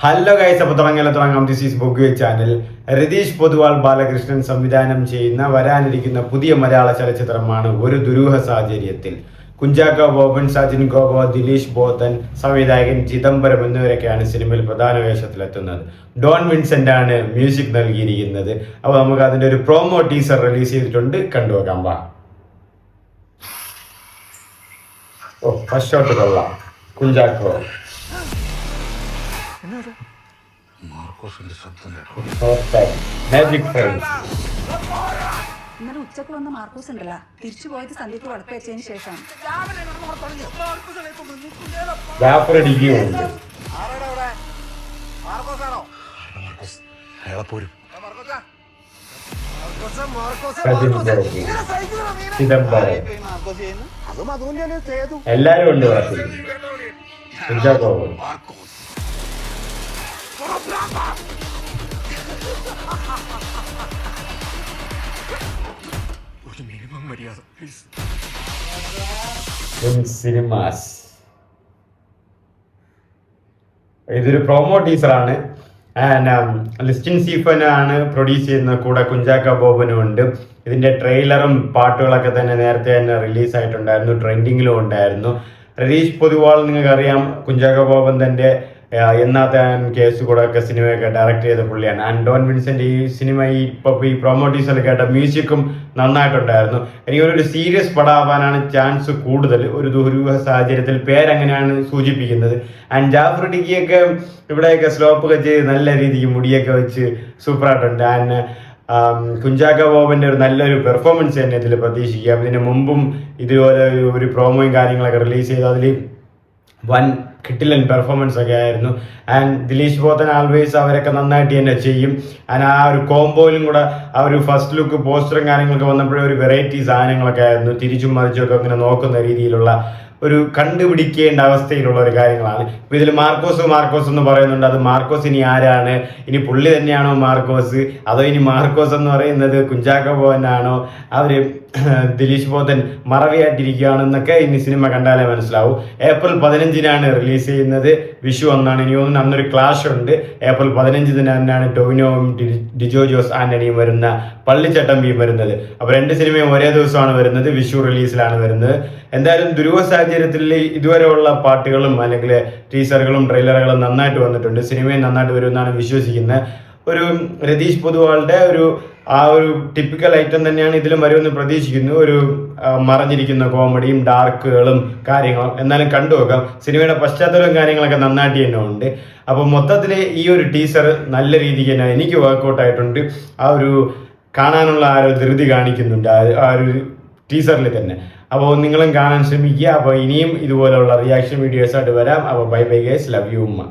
Hello guys, അപ്പോൾ തുടങ്ങാം. This is ബൊഗ്വേ ചാനൽ. രതീഷ് പൊതുവാൾ ബാലകൃഷ്ണൻ സംവിധാനം ചെയ്യുന്ന വരാനിരിക്കുന്ന പുതിയ മലയാള ചലച്ചിത്രമാണ് ഒരു ദുരൂഹ സാഹചര്യത്തിൽ. കുഞ്ചാക്കോ ബോബൻ, സജിൻ ഗോപോ, ദിലീഷ് ബോധൻ, സംവിധായകൻ ചിദംബരം എന്നിവരൊക്കെയാണ് സിനിമയിൽ പ്രധാന വേഷത്തിലെത്തുന്നത്. ഡോൺ വിൻസെന്റ് ആണ് മ്യൂസിക് നൽകിയിരിക്കുന്നത്. അപ്പോൾ നമുക്ക് അതിന്റെ ഒരു പ്രോമോ ടീസർ റിലീസ് ചെയ്തിട്ടുണ്ട്, കണ്ടുവെക്കാം. ഫസ്റ്റ് ഷോട്ട് കൊള്ളാം. കുഞ്ചാക്കോ ഇന്നലെ ഉച്ചക്ക് വന്ന മാർക്കോസ് ഉണ്ടല്ല, തിരിച്ചു പോയത് സന്ധ്യക്ക് വളപ്പ് വെച്ചതിന് ശേഷം. എല്ലാരും ഉണ്ട്. കുഞ്ചാക്കോ സിനിമാസ്. ഇതൊരു പ്രോമോ ടീസറാണ്. ലിസ്റ്റിൻ സ്റ്റീഫൻ ആണ് പ്രൊഡ്യൂസ് ചെയ്യുന്നത്. കൂടെ കുഞ്ചാക്കോ ബോബനും ഉണ്ട്. ഇതിന്റെ ട്രെയിലറും പാട്ടുകളൊക്കെ തന്നെ നേരത്തെ തന്നെ റിലീസായിട്ടുണ്ടായിരുന്നു, ട്രെൻഡിങ്ങിലും ഉണ്ടായിരുന്നു. രതീഷ് പൊതുവാൾ നിങ്ങൾക്കറിയാം, കുഞ്ചാക്കോ ബോബൻ തന്റെ എന്നാത്ത കേസ് കൂടെ ഒക്കെ സിനിമയൊക്കെ ഡയറക്റ്റ് ചെയ്ത പുള്ളിയാണ്. ആൻഡ് ഡോൺ വിൻസെന്റ് ഈ സിനിമ ഈ പ്രൊമോ ടീസറിൽ കേട്ട മ്യൂസിക്കും നന്നായിട്ടുണ്ടായിരുന്നു. എനിക്കൊരു സീരിയസ് പടമാവാനാണ് ചാൻസ് കൂടുതൽ. ഒരു ദുരൂഹ സാഹചര്യത്തിൽ പേരങ്ങനെയാണ് സൂചിപ്പിക്കുന്നത്. ആൻഡ് ജാഫർ ഇടുക്കിയൊക്കെ ഇവിടെയൊക്കെ സ്ലോപ്പൊക്കെ ചെയ്ത് നല്ല രീതിക്ക് മുടിയൊക്കെ വെച്ച് സൂപ്പറായിട്ടുണ്ട്. ആൻഡ് കുഞ്ചാക്കോ ബോബന്റെ ഒരു നല്ലൊരു പെർഫോമൻസ് തന്നെ ഇതിൽ പ്രതീക്ഷിക്കാം. ഇതിന് മുമ്പും ഇതുപോലെ ഒരു പ്രോമോയും കാര്യങ്ങളൊക്കെ റിലീസ് ചെയ്ത് അതിൽ വൻ കിട്ടിലൻ പെർഫോമൻസ് ഒക്കെ ആയിരുന്നു. ആൻഡ് ദിലീഷ് ബോധൻ ആൾവേസ് അവരൊക്കെ നന്നായിട്ട് തന്നെ ചെയ്യും. ആൻഡ് ആ ഒരു കോംബോയിലും കൂടെ ആ ഒരു ഫസ്റ്റ് ലുക്ക് പോസ്റ്ററും കാര്യങ്ങളൊക്കെ വന്നപ്പോഴേ ഒരു വെറൈറ്റി സാധനങ്ങളൊക്കെ ആയിരുന്നു. തിരിച്ചും മറിച്ചും ഒക്കെ ഇങ്ങനെ നോക്കുന്ന രീതിയിലുള്ള ഒരു കണ്ടുപിടിക്കേണ്ട അവസ്ഥയിലുള്ള ഒരു കാര്യങ്ങളാണ്. ഇപ്പം ഇതിൽ മാർക്കോസ് എന്ന് പറയുന്നുണ്ട്. അത് മാർക്കോസ് ഇനി ആരാണ്? ഇനി പുള്ളി തന്നെയാണോ മാർക്കോസ്, അതോ ഇനി മാർക്കോസ് എന്ന് പറയുന്നത് കുഞ്ചാക്കോ ബോബനാണോ? അവര് ദിലീഷ് ബോധൻ മറവിയായിട്ടിരിക്കുകയാണെന്നൊക്കെ ഇനി സിനിമ കണ്ടാലേ മനസ്സിലാവും. ഏപ്രിൽ 15-നാണ് റിലീസ് ചെയ്യുന്നത്. വിഷു ഒന്നാണ്. ഇനി തോന്നുന്നു അന്നൊരു ക്ലാഷ് ഉണ്ട്. ഏപ്രിൽ 15 തന്നെയാണ് ടൊവിനോവും ഡിജോ ജോസ് ആന്റണിയും വരുന്ന പള്ളിച്ചട്ടമ്പിയും വരുന്നത്. അപ്പോൾ രണ്ട് സിനിമയും ഒരേ ദിവസമാണ് വരുന്നത്. വിഷു റിലീസിലാണ് വരുന്നത്. എന്തായാലും ദുരൂഹ സാഹചര്യത്തിൽ ഇതുവരെയുള്ള പാട്ടുകളും അല്ലെങ്കിൽ ടീസറുകളും ട്രെയിലറുകളും നന്നായിട്ട് വന്നിട്ടുണ്ട്. സിനിമയും നന്നായിട്ട് വരുമെന്നാണ് വിശ്വസിക്കുന്നത്. ഒരു രതീഷ് പൊതുവാളുടെ ആ ഒരു ടിപ്പിക്കൽ ഐറ്റം തന്നെയാണ് ഇതിലും വരുമെന്ന് പ്രതീക്ഷിക്കുന്നു. ഒരു മറഞ്ഞിരിക്കുന്ന കോമഡിയും ഡാർക്കുകളും കാര്യങ്ങളും എന്നാലും കണ്ടുവെക്കാം. സിനിമയുടെ പശ്ചാത്തലവും കാര്യങ്ങളൊക്കെ നന്നായിട്ട് തന്നെ ഉണ്ട്. അപ്പോൾ മൊത്തത്തിൽ ഈ ഒരു ടീസർ നല്ല രീതിക്ക് തന്നെ എനിക്ക് വർക്കൗട്ട് ആയിട്ടുണ്ട്. ആ ഒരു കാണാനുള്ള ആ ഒരു ധൃതി കാണിക്കുന്നുണ്ട് ആ ഒരു ടീസറിൽ തന്നെ. അപ്പോൾ നിങ്ങളും കാണാൻ ശ്രമിക്കുക. അപ്പോൾ ഇനിയും ഇതുപോലെയുള്ള റിയാക്ഷൻ വീഡിയോസായിട്ട് വരാം. അപ്പോൾ ബൈ ഗൈസ്, ലവ് യു ഉമ്മ.